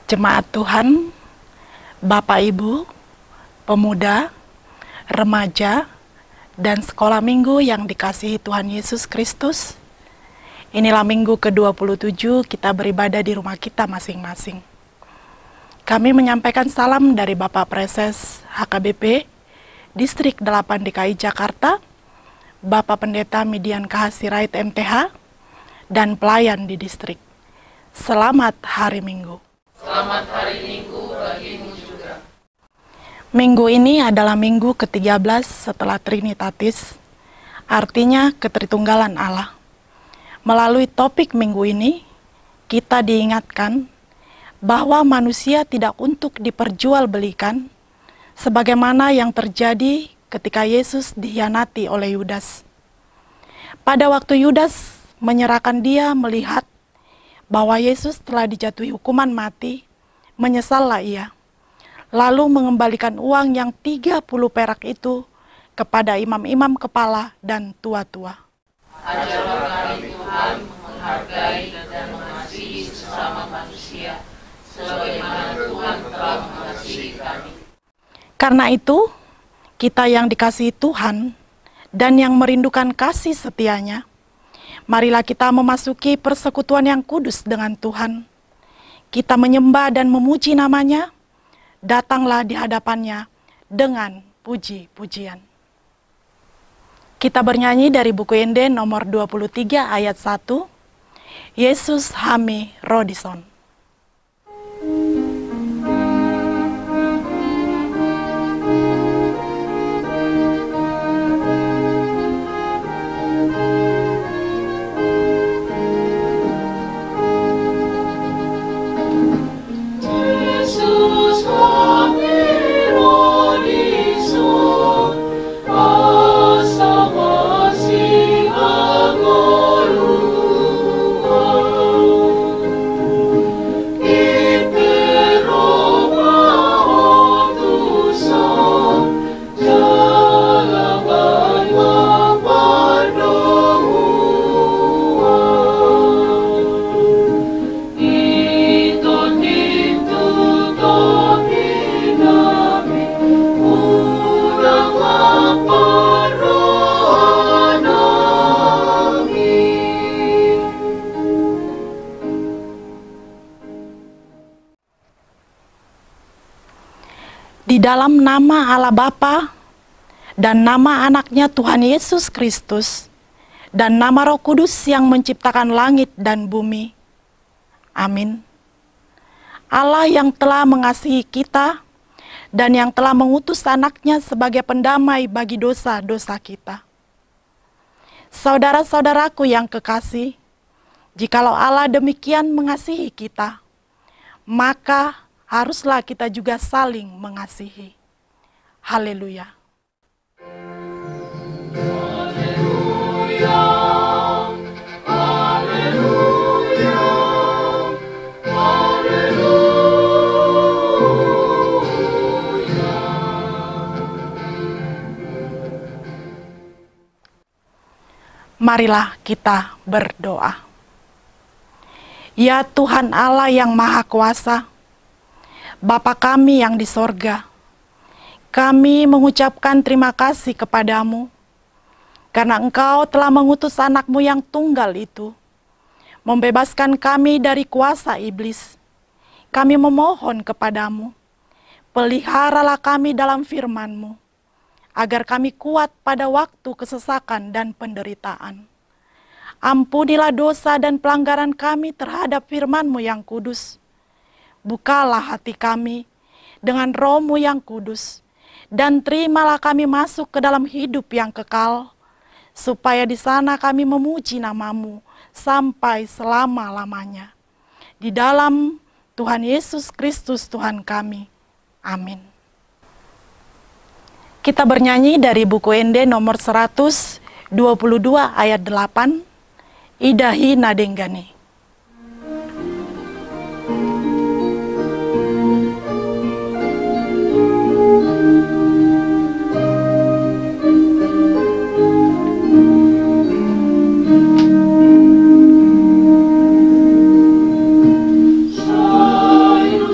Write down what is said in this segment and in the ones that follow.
Jemaat Tuhan, Bapak Ibu, pemuda, remaja, dan sekolah minggu yang dikasihi Tuhan Yesus Kristus. Inilah minggu ke-27 kita beribadah di rumah kita masing-masing. Kami menyampaikan salam dari Bapak Preses HKBP, Distrik 8 DKI Jakarta, Bapak Pendeta Midian Kahasirait MTH, dan pelayan di distrik. Selamat hari Minggu. Selamat hari Minggu bagimu juga. Minggu ini adalah minggu ke-13 setelah Trinitatis, artinya ketritunggalan Allah. Melalui topik minggu ini, kita diingatkan bahwa manusia tidak untuk diperjualbelikan, sebagaimana yang terjadi ketika Yesus dikhianati oleh Yudas. Pada waktu Yudas menyerahkan dia melihat bahwa Yesus telah dijatuhi hukuman mati, menyesallah ia, lalu mengembalikan uang yang 30 perak itu kepada imam-imam kepala dan tua-tua. Ajarlah kami Tuhan menghargai dan mengasihi sesama manusia, sebagaimana Tuhan telah mengasihi kami. Karena itu, kita yang dikasihi Tuhan dan yang merindukan kasih setianya, marilah kita memasuki persekutuan yang kudus dengan Tuhan. Kita menyembah dan memuji namanya, datanglah di hadapannya dengan puji-pujian. Kita bernyanyi dari buku Ende nomor 23 ayat 1, Yesus Hami Rodison. Di dalam nama Allah Bapa dan nama anaknya Tuhan Yesus Kristus dan nama Roh Kudus yang menciptakan langit dan bumi. Amin. Allah yang telah mengasihi kita dan yang telah mengutus anaknya sebagai pendamai bagi dosa-dosa kita. Saudara-saudaraku yang kekasih, jikalau Allah demikian mengasihi kita, maka haruslah kita juga saling mengasihi. Haleluya. Haleluya, haleluya, haleluya. Marilah kita berdoa. Ya Tuhan Allah yang Maha Kuasa, Bapa kami yang di sorga, kami mengucapkan terima kasih kepadamu, karena Engkau telah mengutus anak-Mu yang tunggal itu, membebaskan kami dari kuasa iblis. Kami memohon kepadamu, peliharalah kami dalam firman-Mu, agar kami kuat pada waktu kesesakan dan penderitaan. Ampunilah dosa dan pelanggaran kami terhadap firman-Mu yang kudus. Bukalah hati kami dengan Roh-Mu yang kudus, dan terimalah kami masuk ke dalam hidup yang kekal, supaya di sana kami memuji nama-Mu sampai selama-lamanya. Di dalam Tuhan Yesus Kristus Tuhan kami. Amin. Kita bernyanyi dari buku Ende nomor 122 ayat 8, Idahi Nadenggani. Sayu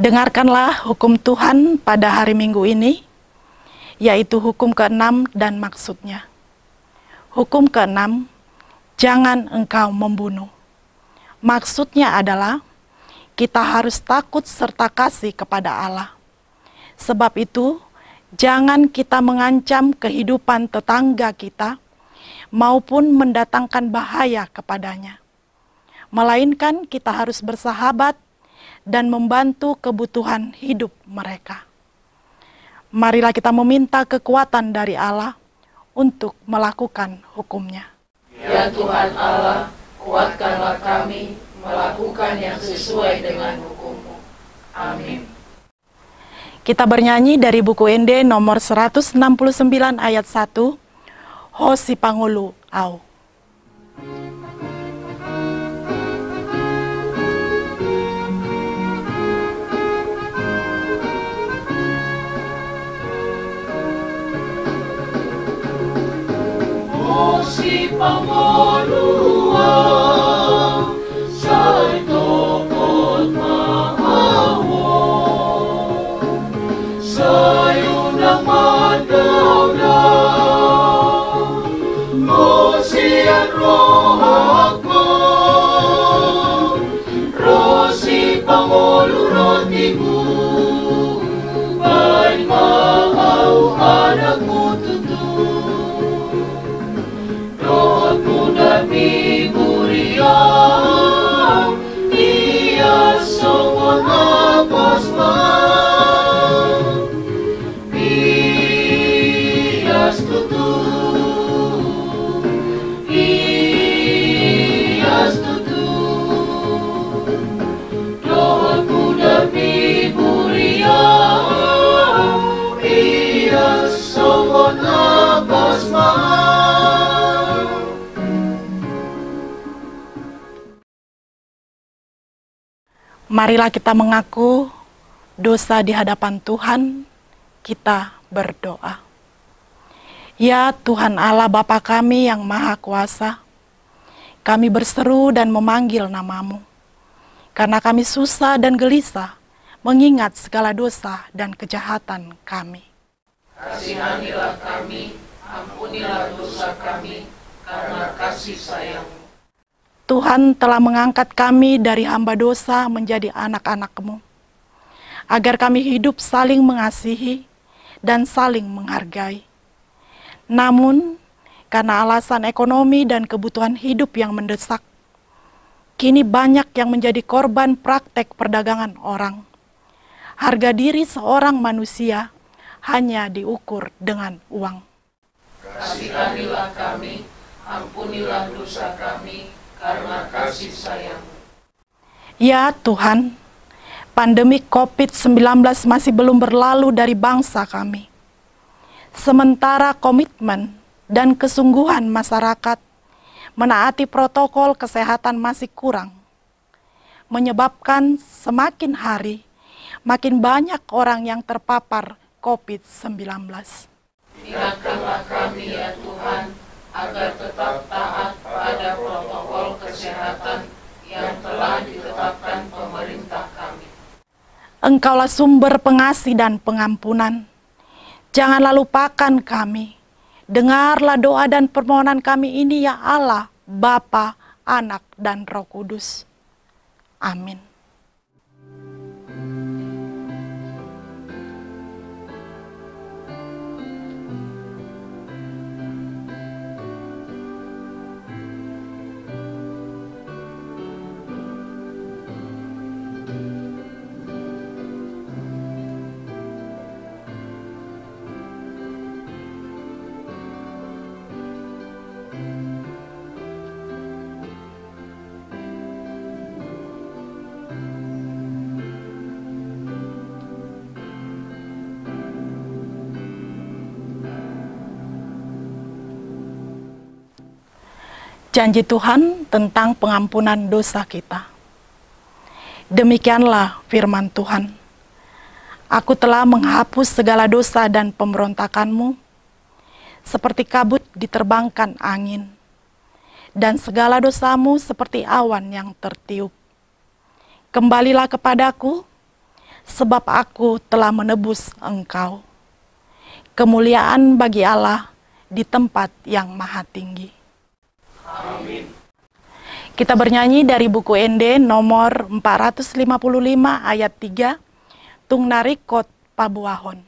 Dengarkanlah hukum Tuhan pada hari Minggu ini, yaitu hukum ke-6 dan maksudnya. Hukum ke-6, jangan engkau membunuh. Maksudnya adalah kita harus takut serta kasih kepada Allah. Sebab itu, jangan kita mengancam kehidupan tetangga kita maupun mendatangkan bahaya kepadanya. Melainkan kita harus bersahabat dan membantu kebutuhan hidup mereka. Marilah kita meminta kekuatan dari Allah untuk melakukan hukum-Nya. Ya Tuhan Allah, kuatkanlah kami melakukan yang sesuai dengan hukum-Mu. Amin. Kita bernyanyi dari buku ND nomor 169 ayat 1, Hosi Pangulu Au. Si pangolua sa tokot maawo sayo naman daw mo siyan rohako rosi pangolo rotiku bay maaw anak mo mi buriang iya somon apos iyas tutu dohon muda mi buriang iya somon apos Marilah kita mengaku dosa di hadapan Tuhan, kita berdoa. Ya Tuhan Allah Bapa kami yang Maha Kuasa, kami berseru dan memanggil nama-Mu, karena kami susah dan gelisah mengingat segala dosa dan kejahatan kami. Kasihanilah kami, ampunilah dosa kami, karena kasih sayang-Mu. Tuhan telah mengangkat kami dari hamba dosa menjadi anak-anak-Mu, agar kami hidup saling mengasihi dan saling menghargai. Namun, karena alasan ekonomi dan kebutuhan hidup yang mendesak, kini banyak yang menjadi korban praktek perdagangan orang. Harga diri seorang manusia hanya diukur dengan uang. Kasihanilah kami, ampunilah dosa kami, karena kasih sayang-Mu. Ya Tuhan, pandemi COVID-19 masih belum berlalu dari bangsa kami. Sementara komitmen dan kesungguhan masyarakat menaati protokol kesehatan masih kurang, menyebabkan semakin hari makin banyak orang yang terpapar COVID-19. Ingatkanlah kami ya Tuhan, agar tetap taat pada protokol kesehatan yang telah ditetapkan pemerintah kami. Engkaulah sumber pengasih dan pengampunan. Janganlah lupakan kami. Dengarlah doa dan permohonan kami ini ya Allah, Bapa, Anak, dan Roh Kudus. Amin. Janji Tuhan tentang pengampunan dosa kita. Demikianlah firman Tuhan. Aku telah menghapus segala dosa dan pemberontakanmu, seperti kabut diterbangkan angin, dan segala dosamu seperti awan yang tertiup. Kembalilah kepadaku, sebab aku telah menebus engkau. Kemuliaan bagi Allah di tempat yang maha tinggi. Amin. Kita bernyanyi dari buku ND nomor 455 ayat 3, Tung Narikot Pabuahon.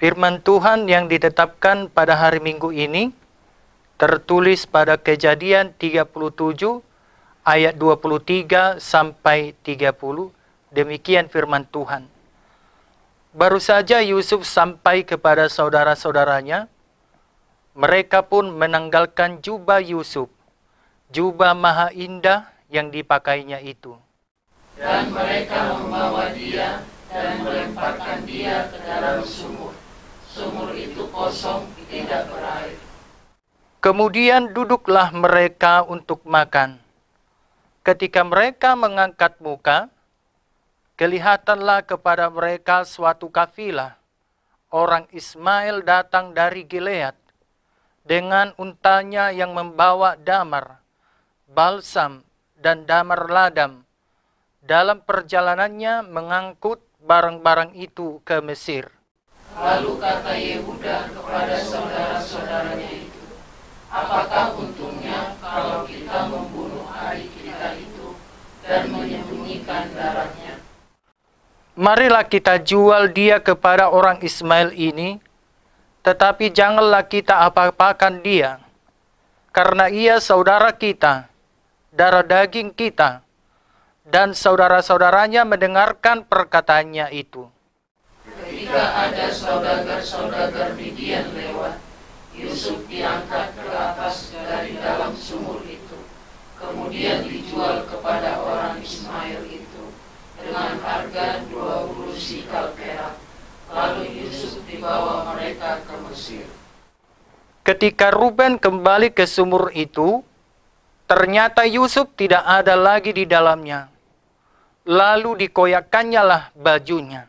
Firman Tuhan yang ditetapkan pada hari Minggu ini tertulis pada Kejadian 37 ayat 23 sampai 30. Demikian firman Tuhan. Baru saja Yusuf sampai kepada saudara-saudaranya, mereka pun menanggalkan jubah Yusuf, jubah maha indah yang dipakainya itu. Dan mereka membawa dia dan melemparkan dia ke dalam sumur. Sumur itu kosong, tidak berair. Kemudian duduklah mereka untuk makan. Ketika mereka mengangkat muka, kelihatanlah kepada mereka suatu kafilah orang Ismail datang dari Gilead dengan untanya yang membawa damar, balsam, dan damar ladam. Dalam perjalanannya mengangkut barang-barang itu ke Mesir. Lalu kata Yehuda kepada saudara-saudaranya itu, apakah untungnya kalau kita membunuh adik kita itu dan menyembunyikan darahnya? Marilah kita jual dia kepada orang Ismail ini, tetapi janganlah kita apa-apakan dia, karena ia saudara kita, darah daging kita. Dan saudara-saudaranya mendengarkan perkataannya itu. Ketika ada saudagar-saudagar Midian lewat, Yusuf diangkat ke atas dari dalam sumur itu, kemudian dijual kepada orang Ismail itu dengan harga 20 sikal perak. Lalu Yusuf dibawa mereka ke Mesir. Ketika Ruben kembali ke sumur itu, ternyata Yusuf tidak ada lagi di dalamnya. Lalu dikoyakkannya lah bajunya.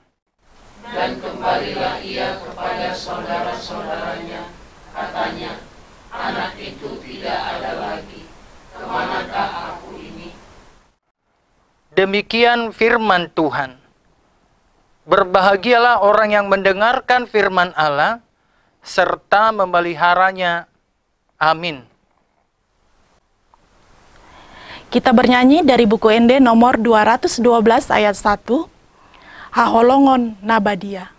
Dan kembalilah ia kepada saudara-saudaranya, katanya, anak itu tidak ada lagi. Kemanakah aku ini? Demikian firman Tuhan. Berbahagialah orang yang mendengarkan firman Allah, serta memeliharanya. Amin. Kita bernyanyi dari buku ND nomor 212 ayat 1, Haholongon Nabadia.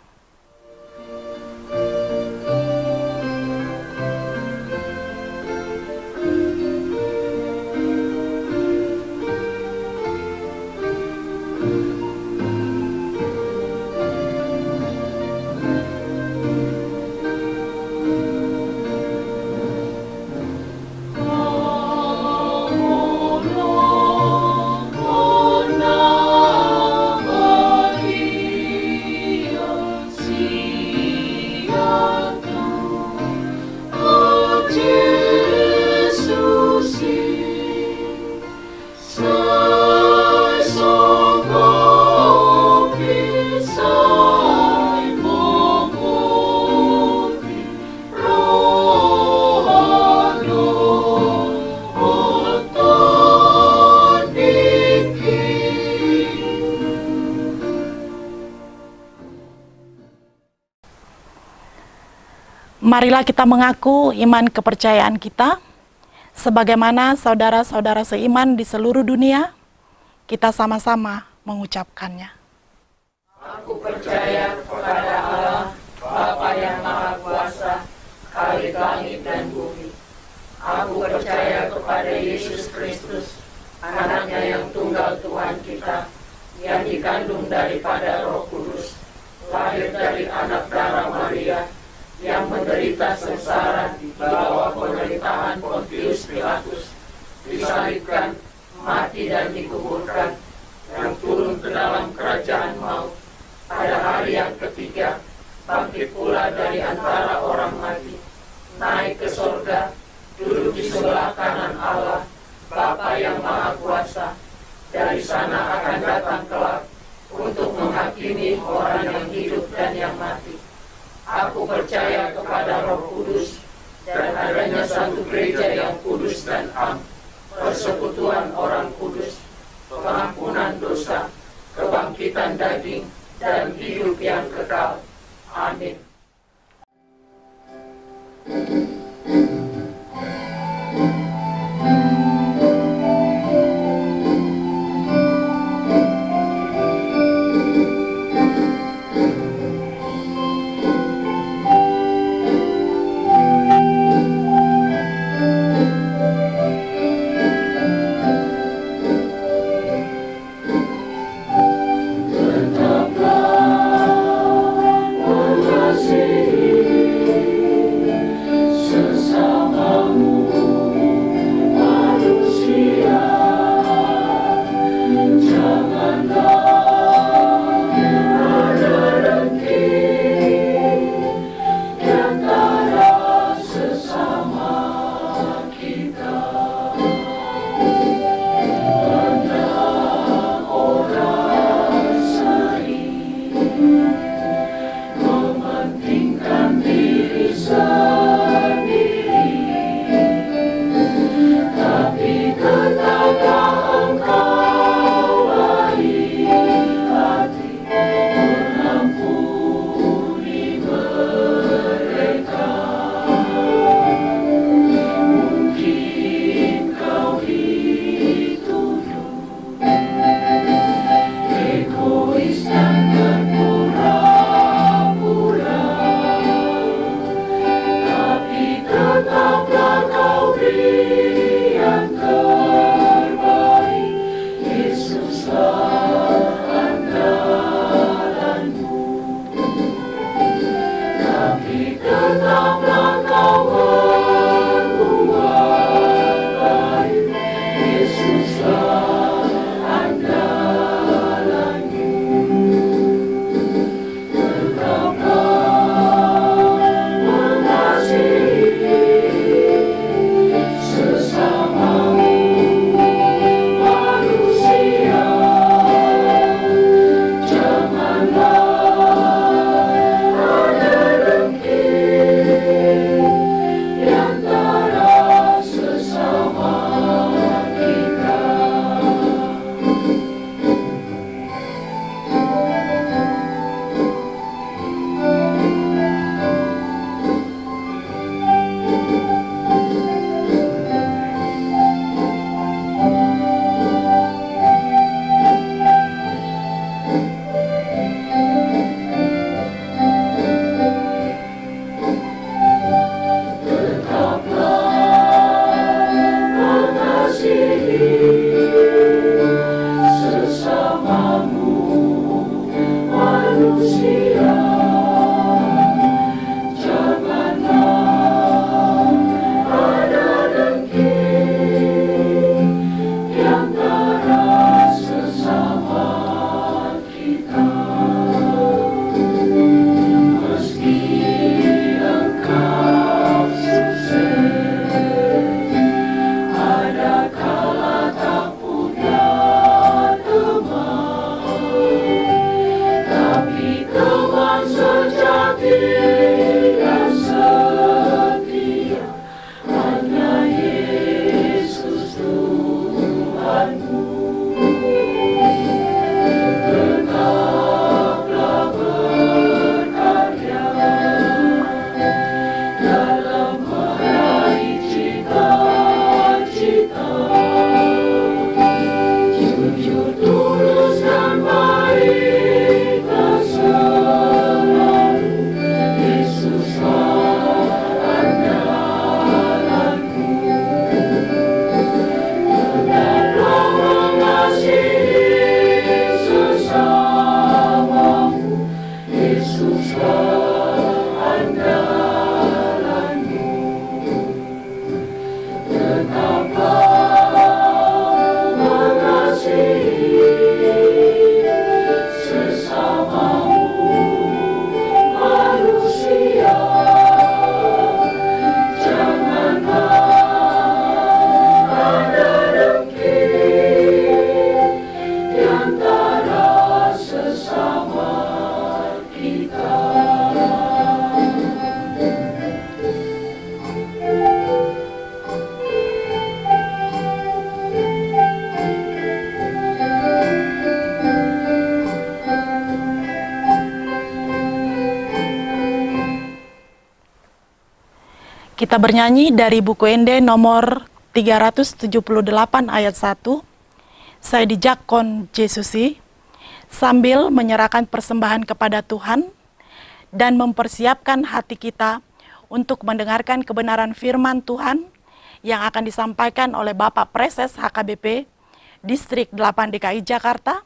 Marilah kita mengaku iman kepercayaan kita. Sebagaimana saudara-saudara seiman di seluruh dunia, kita sama-sama mengucapkannya. Aku percaya kepada Allah, Bapa yang Maha Kuasa, Khalik langit dan bumi. Aku percaya kepada Yesus Kristus, anaknya yang tunggal Tuhan kita, yang dikandung daripada Roh Kudus, lahir dari anak darah Maria, yang menderita sengsara di bawah pemerintahan Pontius Pilatus, disalibkan, mati dan dikuburkan, yang turun ke dalam kerajaan maut, pada hari yang ketiga, bangkit pula dari antara orang mati, naik ke sorga, duduk di sebelah kanan Allah, Bapa yang Maha Kuasa. Dari sana akan datang kelak untuk menghakimi orang yang hidup dan yang mati. Aku percaya kepada Roh Kudus dan adanya satu gereja yang kudus dan am, persekutuan orang kudus, pengampunan dosa, kebangkitan daging, dan hidup yang kekal. Amin. Tetaplah mengasihi Kita bernyanyi dari buku Ende nomor 378 ayat 1. Saya dijakon Yesusi, sambil menyerahkan persembahan kepada Tuhan dan mempersiapkan hati kita untuk mendengarkan kebenaran firman Tuhan yang akan disampaikan oleh Bapak Preses HKBP Distrik 8 DKI Jakarta,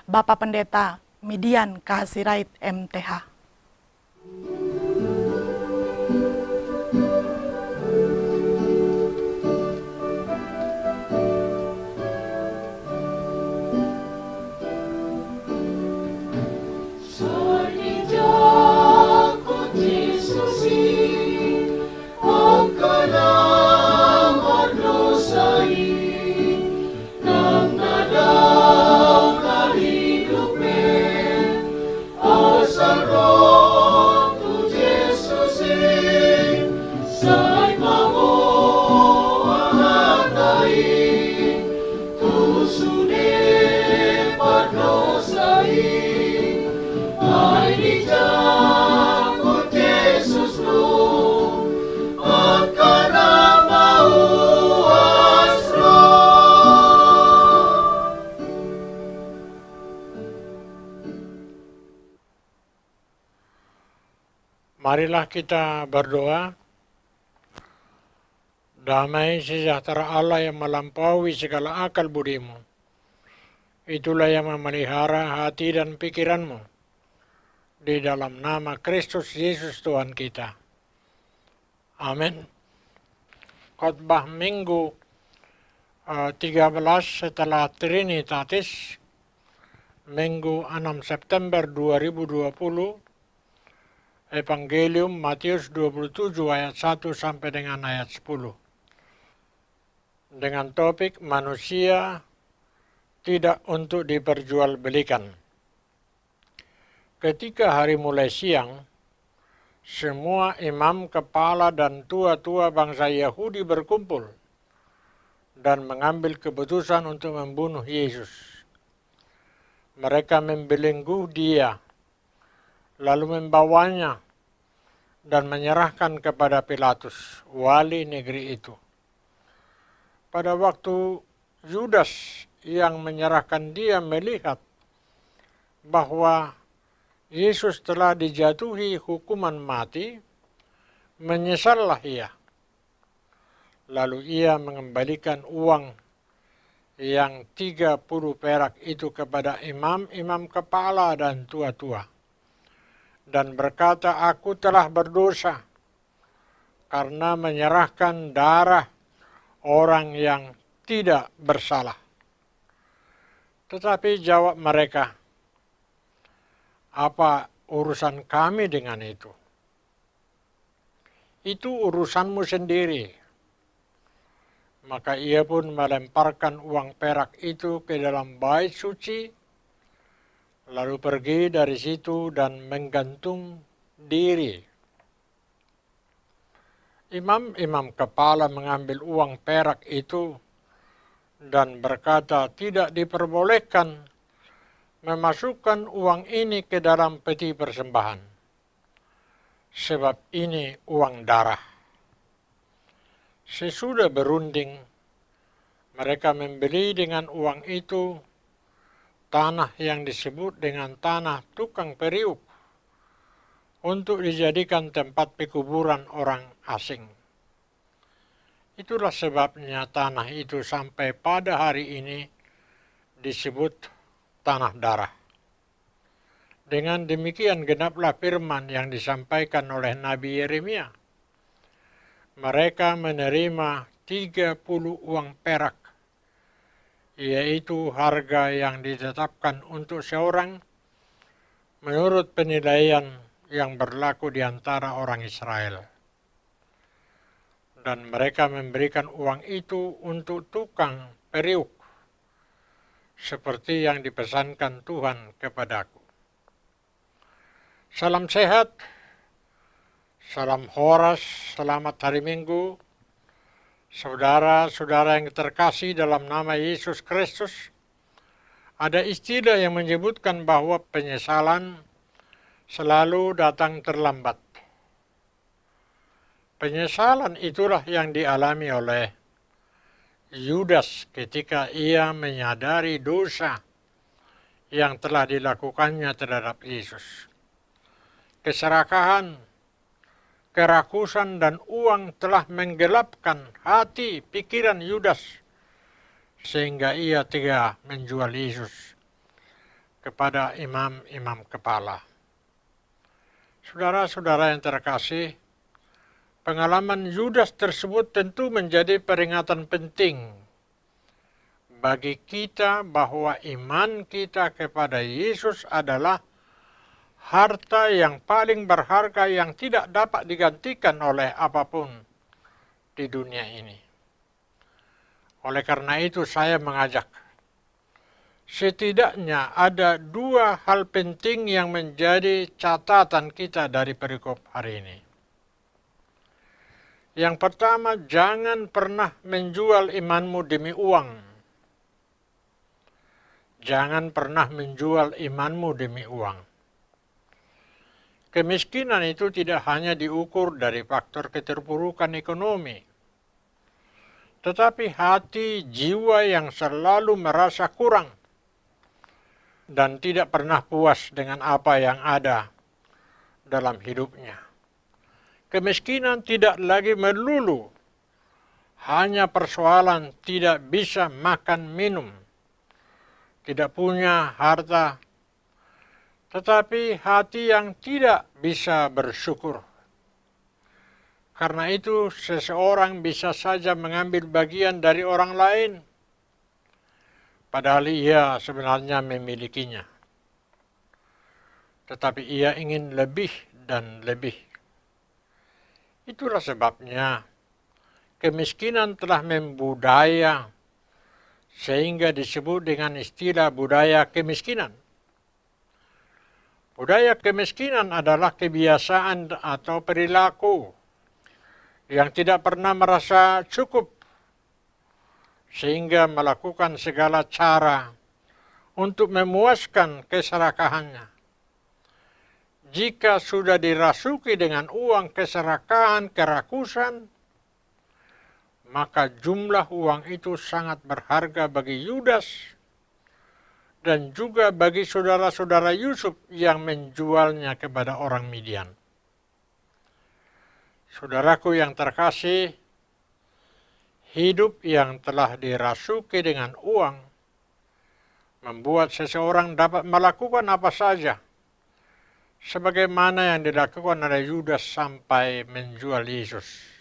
Bapak Pendeta Midian Kahasirait MTH. Marilah kita berdoa. Damai sejahtera Allah yang melampaui segala akal budimu, itulah yang memelihara hati dan pikiranmu. Di dalam nama Kristus Yesus Tuhan kita. Amin. Khotbah Minggu 13 setelah Trinitatis, Minggu 6 September 2020, Evangelium Matius 27 ayat 1 sampai dengan ayat 10. Dengan topik manusia tidak untuk diperjualbelikan. Ketika hari mulai siang, semua imam kepala dan tua-tua bangsa Yahudi berkumpul dan mengambil keputusan untuk membunuh Yesus. Mereka membelenggu dia, lalu membawanya dan menyerahkan kepada Pilatus, wali negeri itu. Pada waktu Yudas yang menyerahkan dia melihat bahwa Yesus telah dijatuhi hukuman mati, menyesallah ia. Lalu ia mengembalikan uang yang 30 perak itu kepada imam-imam kepala dan tua-tua. Dan berkata, aku telah berdosa karena menyerahkan darah orang yang tidak bersalah. Tetapi jawab mereka, apa urusan kami dengan itu? Itu urusanmu sendiri. Maka ia pun melemparkan uang perak itu ke dalam bait suci, lalu pergi dari situ dan menggantung diri. Imam-imam kepala mengambil uang perak itu dan berkata, tidak diperbolehkan memasukkan uang ini ke dalam peti persembahan, sebab ini uang darah. Sesudah berunding, mereka membeli dengan uang itu tanah yang disebut dengan tanah tukang periuk untuk dijadikan tempat pekuburan orang asing. Itulah sebabnya tanah itu sampai pada hari ini disebut tanah darah. Dengan demikian genaplah firman yang disampaikan oleh Nabi Yeremia. Mereka menerima 30 uang perak, yaitu harga yang ditetapkan untuk seorang menurut penilaian yang berlaku di antara orang Israel. Dan mereka memberikan uang itu untuk tukang periuk, seperti yang dipesankan Tuhan kepadaku. Salam sehat, salam horas, selamat hari Minggu. Saudara-saudara yang terkasih dalam nama Yesus Kristus, ada istilah yang menyebutkan bahwa penyesalan selalu datang terlambat. Penyesalan itulah yang dialami oleh Yudas ketika ia menyadari dosa yang telah dilakukannya terhadap Yesus. Keserakahan, kerakusan, dan uang telah menggelapkan hati pikiran Yudas sehingga ia tega menjual Yesus kepada imam-imam kepala. Saudara-saudara yang terkasih, pengalaman Yudas tersebut tentu menjadi peringatan penting bagi kita bahwa iman kita kepada Yesus adalah harta yang paling berharga yang tidak dapat digantikan oleh apapun di dunia ini. Oleh karena itu saya mengajak, setidaknya ada dua hal penting yang menjadi catatan kita dari perikop hari ini. Yang pertama, jangan pernah menjual imanmu demi uang. Jangan pernah menjual imanmu demi uang. Kemiskinan itu tidak hanya diukur dari faktor keterpurukan ekonomi, tetapi hati jiwa yang selalu merasa kurang dan tidak pernah puas dengan apa yang ada dalam hidupnya. Kemiskinan tidak lagi melulu hanya persoalan tidak bisa makan minum, tidak punya harta, tetapi hati yang tidak bisa bersyukur. Karena itu seseorang bisa saja mengambil bagian dari orang lain, padahal ia sebenarnya memilikinya. Tetapi ia ingin lebih dan lebih. Itulah sebabnya kemiskinan telah membudaya sehingga disebut dengan istilah budaya kemiskinan. Budaya kemiskinan adalah kebiasaan atau perilaku yang tidak pernah merasa cukup sehingga melakukan segala cara untuk memuaskan keserakahannya. Jika sudah dirasuki dengan uang keserakahan, kerakusan, maka jumlah uang itu sangat berharga bagi Yudas dan juga bagi saudara-saudara Yusuf yang menjualnya kepada orang Midian. Saudaraku yang terkasih, hidup yang telah dirasuki dengan uang membuat seseorang dapat melakukan apa saja, sebagaimana yang dilakukan oleh Yudas sampai menjual Yesus.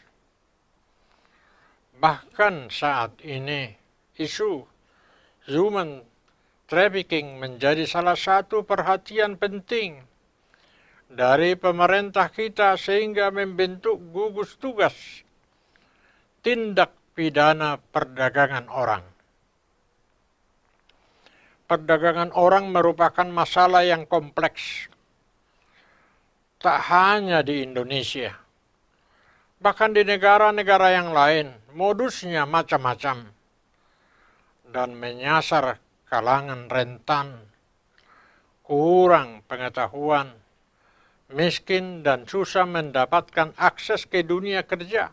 Bahkan saat ini, isu human trafficking menjadi salah satu perhatian penting dari pemerintah kita sehingga membentuk gugus tugas tindak pidana perdagangan orang. Perdagangan orang merupakan masalah yang kompleks. Tak hanya di Indonesia, bahkan di negara-negara yang lain, modusnya macam-macam dan menyasar kalangan rentan, kurang pengetahuan, miskin dan susah mendapatkan akses ke dunia kerja,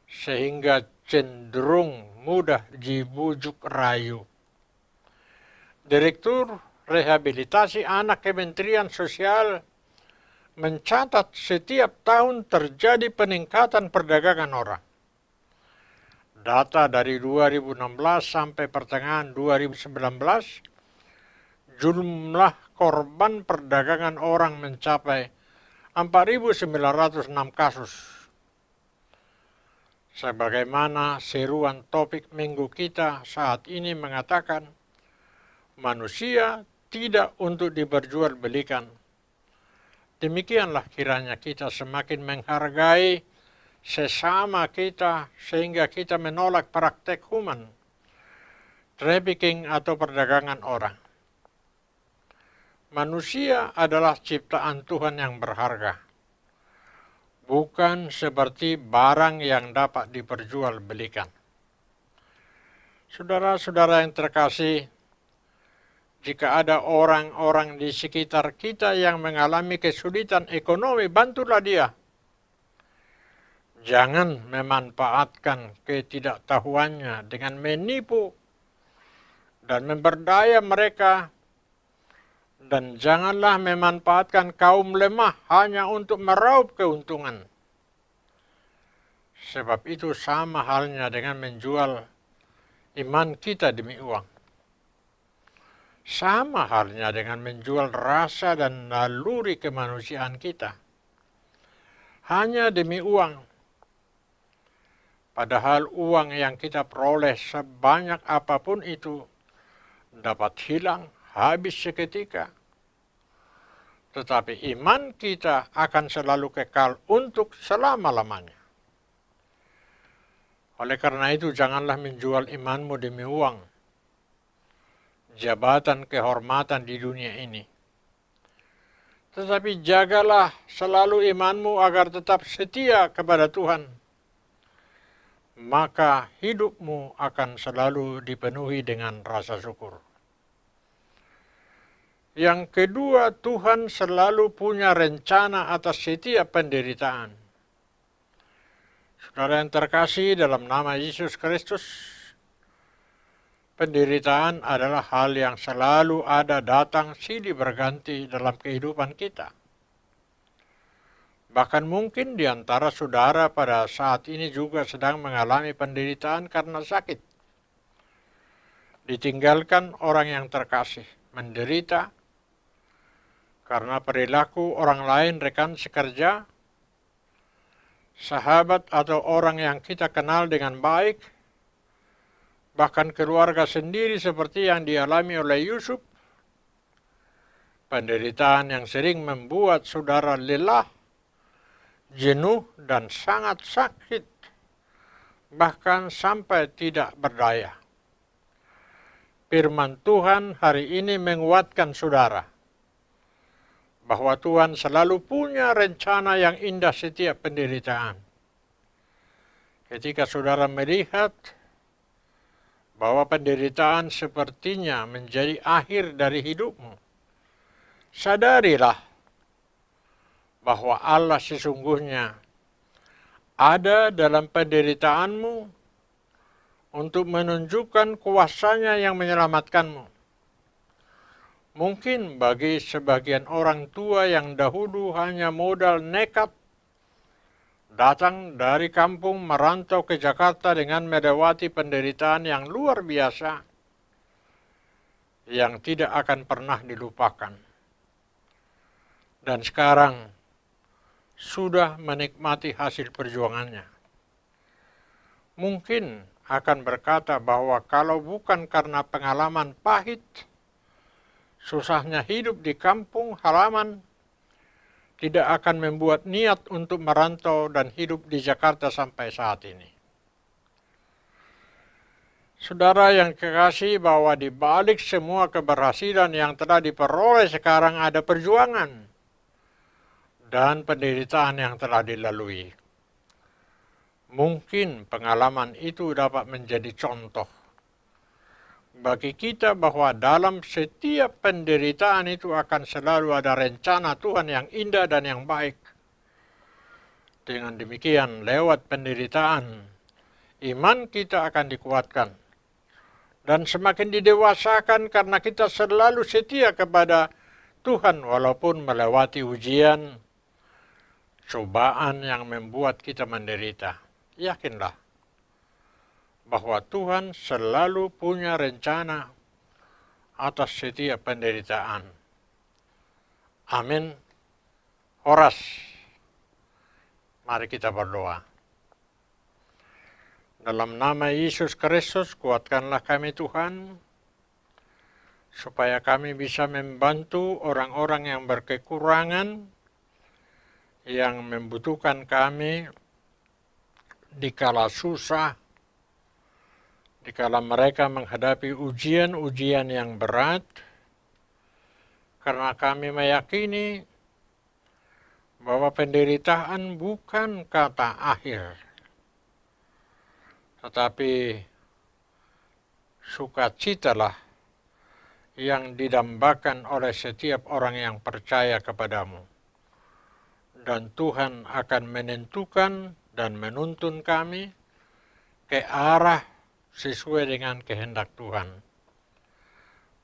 sehingga cenderung mudah dibujuk rayu. Direktur Rehabilitasi Anak Kementerian Sosial mencatat setiap tahun terjadi peningkatan perdagangan orang. Data dari 2016 sampai pertengahan 2019, jumlah korban perdagangan orang mencapai 4.906 kasus. Sebagaimana seruan topik minggu kita saat ini mengatakan, manusia tidak untuk diperjualbelikan. Demikianlah kiranya kita semakin menghargai sesama kita sehingga kita menolak praktek human trafficking atau perdagangan orang. Manusia adalah ciptaan Tuhan yang berharga, bukan seperti barang yang dapat diperjualbelikan. Saudara-saudara yang terkasih, jika ada orang-orang di sekitar kita yang mengalami kesulitan ekonomi, bantulah dia. Jangan memanfaatkan ketidaktahuannya dengan menipu dan memberdaya mereka, dan janganlah memanfaatkan kaum lemah hanya untuk meraup keuntungan. Sebab itu sama halnya dengan menjual iman kita demi uang. Sama halnya dengan menjual rasa dan naluri kemanusiaan kita hanya demi uang. Padahal uang yang kita peroleh sebanyak apapun itu dapat hilang, habis seketika. Tetapi iman kita akan selalu kekal untuk selama-lamanya. Oleh karena itu, janganlah menjual imanmu demi uang, jabatan, kehormatan di dunia ini. Tetapi jagalah selalu imanmu agar tetap setia kepada Tuhan. Maka hidupmu akan selalu dipenuhi dengan rasa syukur. Yang kedua, Tuhan selalu punya rencana atas setiap penderitaan. Saudara yang terkasih, dalam nama Yesus Kristus, penderitaan adalah hal yang selalu ada, datang silih berganti dalam kehidupan kita. Bahkan mungkin di antara saudara pada saat ini juga sedang mengalami penderitaan karena sakit. Ditinggalkan orang yang terkasih, menderita karena perilaku orang lain, rekan sekerja, sahabat atau orang yang kita kenal dengan baik, bahkan keluarga sendiri seperti yang dialami oleh Yusuf. Penderitaan yang sering membuat saudara lelah, jenuh, dan sangat sakit, bahkan sampai tidak berdaya. Firman Tuhan hari ini menguatkan saudara bahwa Tuhan selalu punya rencana yang indah setiap penderitaan. Ketika saudara melihat bahwa penderitaan sepertinya menjadi akhir dari hidupmu, sadarilah bahwa Allah sesungguhnya ada dalam penderitaanmu untuk menunjukkan kuasa-Nya yang menyelamatkanmu. Mungkin bagi sebagian orang tua yang dahulu hanya modal nekat datang dari kampung merantau ke Jakarta dengan melewati penderitaan yang luar biasa yang tidak akan pernah dilupakan. Dan sekarang sudah menikmati hasil perjuangannya. Mungkin akan berkata bahwa kalau bukan karena pengalaman pahit, susahnya hidup di kampung halaman, tidak akan membuat niat untuk merantau dan hidup di Jakarta sampai saat ini. Saudara yang kekasih, bahwa di balik semua keberhasilan yang telah diperoleh sekarang ada perjuangan dan penderitaan yang telah dilalui. Mungkin pengalaman itu dapat menjadi contoh bagi kita bahwa dalam setiap penderitaan itu akan selalu ada rencana Tuhan yang indah dan yang baik. Dengan demikian, lewat penderitaan, iman kita akan dikuatkan dan semakin didewasakan karena kita selalu setia kepada Tuhan walaupun melewati ujian, cobaan yang membuat kita menderita. Yakinlah bahwa Tuhan selalu punya rencana atas setiap penderitaan. Amin. Horas. Mari kita berdoa. Dalam nama Yesus Kristus, kuatkanlah kami Tuhan, supaya kami bisa membantu orang-orang yang berkekurangan, yang membutuhkan kami dikala susah, dikala mereka menghadapi ujian-ujian yang berat, karena kami meyakini bahwa penderitaan bukan kata akhir, tetapi sukacitalah yang didambakan oleh setiap orang yang percaya kepadamu. Dan Tuhan akan menentukan dan menuntun kami ke arah sesuai dengan kehendak Tuhan.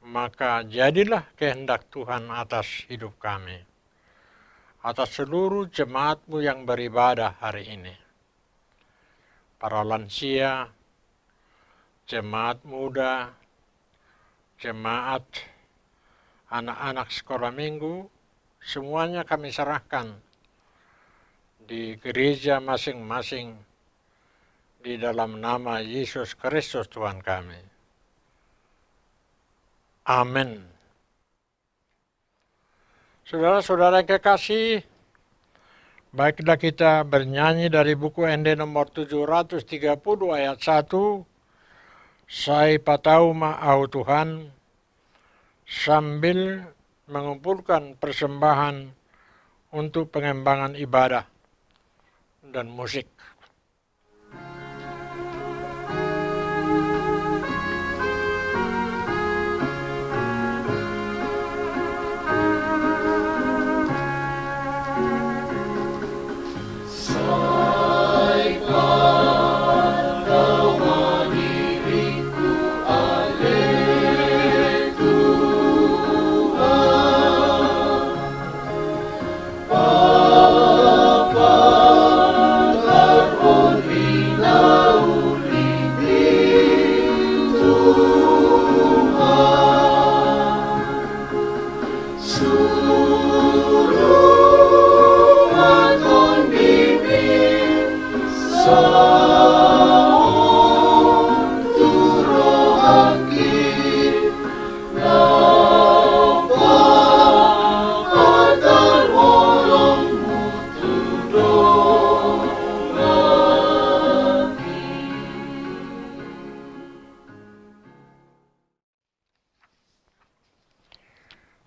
Maka jadilah kehendak Tuhan atas hidup kami, atas seluruh jemaat-Mu yang beribadah hari ini. Para lansia, jemaat muda, jemaat anak-anak sekolah minggu, semuanya kami serahkan di gereja masing-masing di dalam nama Yesus Kristus Tuhan kami. Amin. Saudara-saudara yang kekasih, baiklah kita bernyanyi dari buku ND nomor 730 ayat 1, Sai patau ma'au Tuhan, sambil mengumpulkan persembahan untuk pengembangan ibadah dan musik.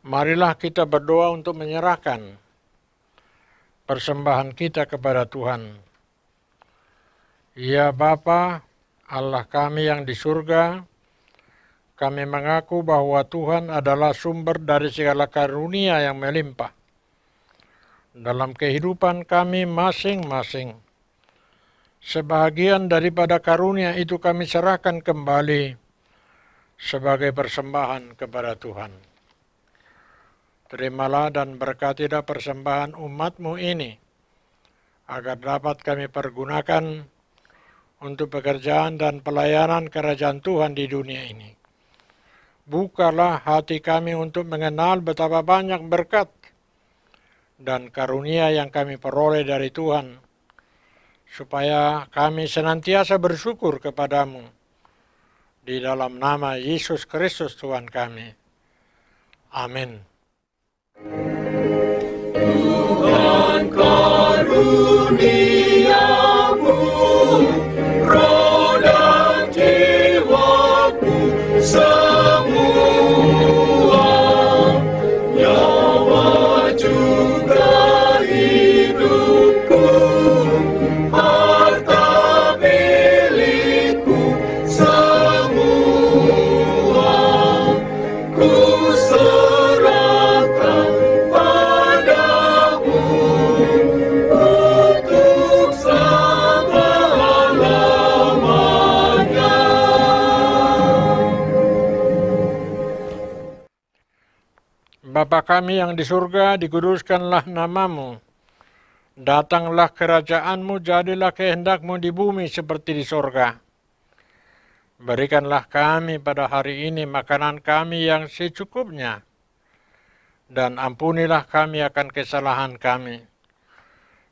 Marilah kita berdoa untuk menyerahkan persembahan kita kepada Tuhan. Ya Bapa, Allah kami yang di surga, kami mengaku bahwa Tuhan adalah sumber dari segala karunia yang melimpah dalam kehidupan kami masing-masing. Sebahagian daripada karunia itu kami serahkan kembali sebagai persembahan kepada Tuhan. Terimalah dan berkatilah persembahan umat-Mu ini, agar dapat kami pergunakan untuk pekerjaan dan pelayanan kerajaan Tuhan di dunia ini. Bukalah hati kami untuk mengenal betapa banyak berkat dan karunia yang kami peroleh dari Tuhan, supaya kami senantiasa bersyukur kepadamu di dalam nama Yesus Kristus Tuhan kami. Amin. Tuhan karuniamu, roh dan jiwaku semua, nyawa juga hidupku, harta milikku semua, ku serahkan padamu untuk selama-lamanya. Bapa kami yang di surga, dikuduskanlah namamu. Datanglah kerajaanmu, jadilah kehendak-Mu di bumi seperti di surga. Berikanlah kami pada hari ini makanan kami yang secukupnya, dan ampunilah kami akan kesalahan kami,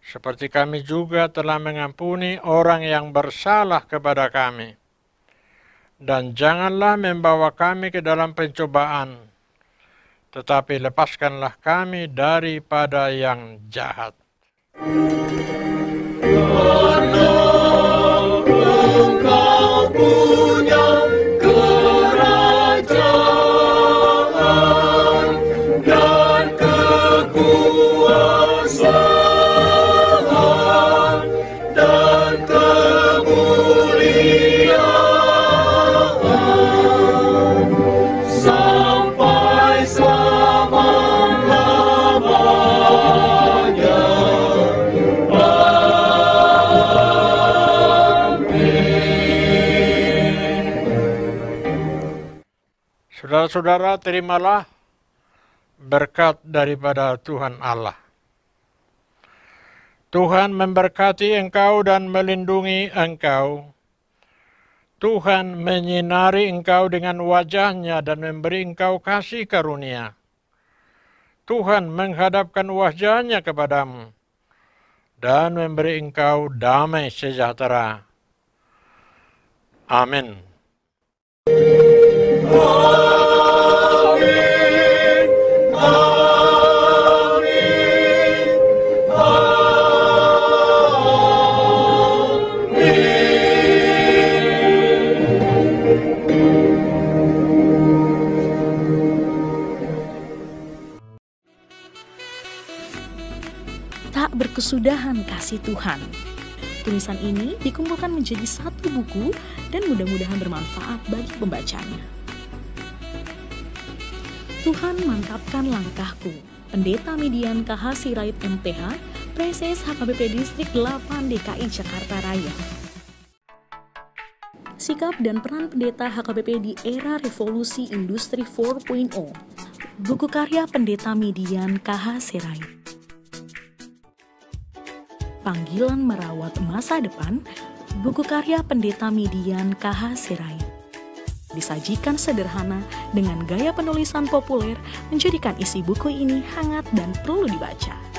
seperti kami juga telah mengampuni orang yang bersalah kepada kami. Dan janganlah membawa kami ke dalam pencobaan, tetapi lepaskanlah kami daripada yang jahat. Karena Engkau punya kerajaan dan kekuasaan dan kemuliaan sampai selama-lamanya. Amin. Saudara-saudara, terimalah berkat daripada Tuhan Allah. Tuhan memberkati engkau dan melindungi engkau. Tuhan menyinari engkau dengan wajah-Nya dan memberi engkau kasih karunia. Tuhan menghadapkan wajah-Nya kepadamu dan memberi engkau damai sejahtera. Amin. Tak berkesudahan kasih Tuhan. Tulisan ini dikumpulkan menjadi satu buku dan mudah-mudahan bermanfaat bagi pembacanya. Tuhan mantapkan langkahku. Pendeta Median KH Sirait MTH, PSS HKBP Distrik 8 DKI Jakarta Raya. Sikap dan peran pendeta HKBP di era revolusi industri 4.0. Buku karya Pendeta Median KH Sirait. Panggilan Merawat Masa Depan, buku karya Pendeta Median KH Sirait. Disajikan sederhana dengan gaya penulisan populer, menjadikan isi buku ini hangat dan perlu dibaca.